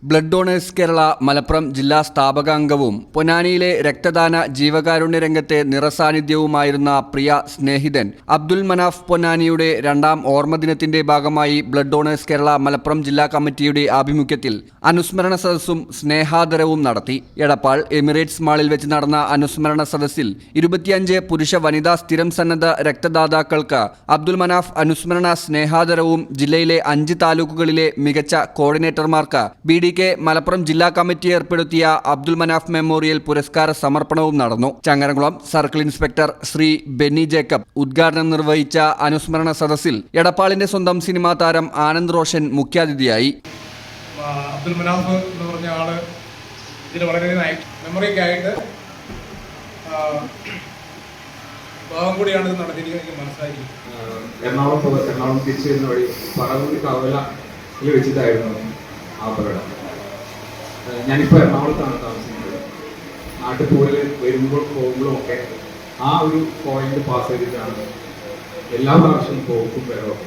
Blood donors Kerala Malappuram ജില്ലാ സ്ഥാപകാംഗവും പൊന്നാനിയിലെ രക്തദാന ജീവകാരുണ്യ രംഗത്തെ നിറസാന്നിധ്യവുമായിരുന്ന പ്രിയ സ്നേഹിതൻ അബ്ദുൽ മനാഫ് പൊന്നാനിയുടെ രണ്ടാം ഓർമ്മദിനത്തിന്റെ ഭാഗമായി ബ്ലഡ് ഡോണേഴ്സ് കേരള മലപ്പുറം ജില്ലാ കമ്മിറ്റിയുടെ ആഭിമുഖ്യത്തിൽ അനുസ്മരണ സദസ്സും സ്നേഹാദരവും നടത്തി. എടപ്പാൾ എമിറേറ്റ്സ് മാളിൽ വെച്ച് നടന്ന അനുസ്മരണ സദസ്സിൽ 25 പുരുഷ വനിതാ സ്ഥിരം സന്നദ്ധ രക്തദാതാക്കൾക്ക് അബ്ദുൽ മനാഫ് അനുസ്മരണ സ്നേഹാദരവും ജില്ലയിലെ 5 താലൂക്കുകളിലെ മികച്ച കോർഡിനേറ്റർമാർക്ക് BDK മലപ്പുറം ജില്ലാ കമ്മിറ്റി ഏർപ്പെടുത്തിയ അബ്ദുൽ മനാഫ് മെമ്മോറിയൽ പുരസ്കാര സമർപ്പണവും നടന്നു. Changaramkulam circle inspector Shri Benny Jacob ഉദ്ഘാടനം നിർവഹിച്ച അനുസ്മരണ സദസ്സിൽ എടപ്പാളിന്റെ സ്വന്തം സിനിമാ താരം ആനന്ദ് റോഷൻ മുഖ്യാതിഥിയായി. അബ്ദുൽ മനാഫ് എന്ന് പറഞ്ഞ ആള് ഇതിന് വളരെയധികം മെമ്മറിക്കായിട്ട് ഭാഗം കൂടിയാണ് ഇത് നടത്തിയിരിക്കുന്നത്. എനിക്ക് മനസ്സിലാക്കി എറണാകുളം തിരിച്ചു വരുന്ന വഴി പറവൂർ കവലയിൽ വെച്ചിട്ടായിരുന്നു അപകടം. ഞാനിപ്പോൾ എറണാകുളത്താണ് താമസിക്കുന്നത്. നാട്ടിൽ കൂടുതൽ വരുമ്പോൾ പോകുമ്പോഴും ഒക്കെ ആ ഒരു പോയിന്റ് പാസ് ചെയ്തിട്ടാണ് എല്ലാ പ്രാവശ്യവും പോകും വരവും.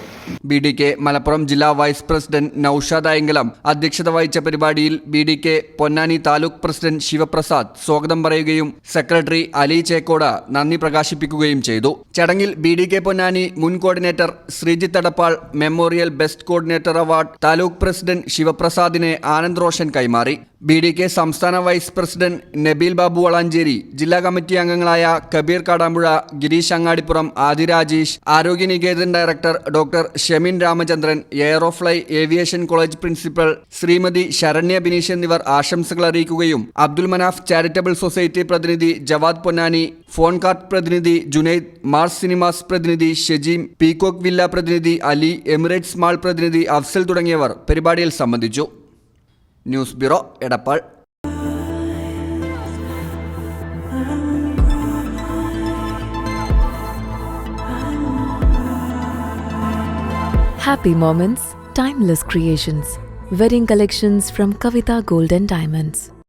BDK മലപ്പുറം ജില്ലാ വൈസ് പ്രസിഡന്റ് നൌഷാദ് അയങ്കലം അധ്യക്ഷത വഹിച്ച പരിപാടിയിൽ BDK പൊന്നാനി താലൂക്ക് പ്രസിഡന്റ് ശിവപ്രസാദ് സ്വാഗതം പറയുകയും സെക്രട്ടറി അലി ചേക്കോട് നന്ദി പ്രകാശിപ്പിക്കുകയും ചെയ്തു. ചടങ്ങിൽ BDK പൊന്നാനി മുൻ coordinator Sreejith Edappal memorial best coordinator award taluk president ശിവപ്രസാദിനെ ആനന്ദ് റോഷൻ കൈമാറി. BDK സംസ്ഥാന വൈസ് പ്രസിഡന്റ് നബീൽ ബാബു വളാഞ്ചേരി, ജില്ലാ കമ്മിറ്റി അംഗങ്ങളായ Kabeer Kadampuzha, Girish Angadippuram, Adi Rajesh, Arogyaniketan director doctor Shemin Ramachandran, Aerofly aviation college principal Shrimati Saranya Bineesh എന്നിവർ ആശംസകൾ അറിയിക്കുകയും അബ്ദുൽ മനാഫ് ചാരിറ്റബിൾ സൊസൈറ്റി പ്രതിനിധി ജവാദ് പൊന്നാനി, ഫോൺകാർട്ട് പ്രതിനിധി ജുനൈദ്, മാർസ് സിനിമാസ് പ്രതിനിധി ഷെജീം, പീകോക്ക് വില്ല പ്രതിനിധി അലി, എമിറേറ്റ്സ് മാൾ പ്രതിനിധി അഫ്സൽ തുടങ്ങിയവർ പരിപാടിയിൽ സംബന്ധിച്ചു. News bureau, Edappal. Happy moments, timeless creations. Wedding collections from Kavita Gold and Diamonds.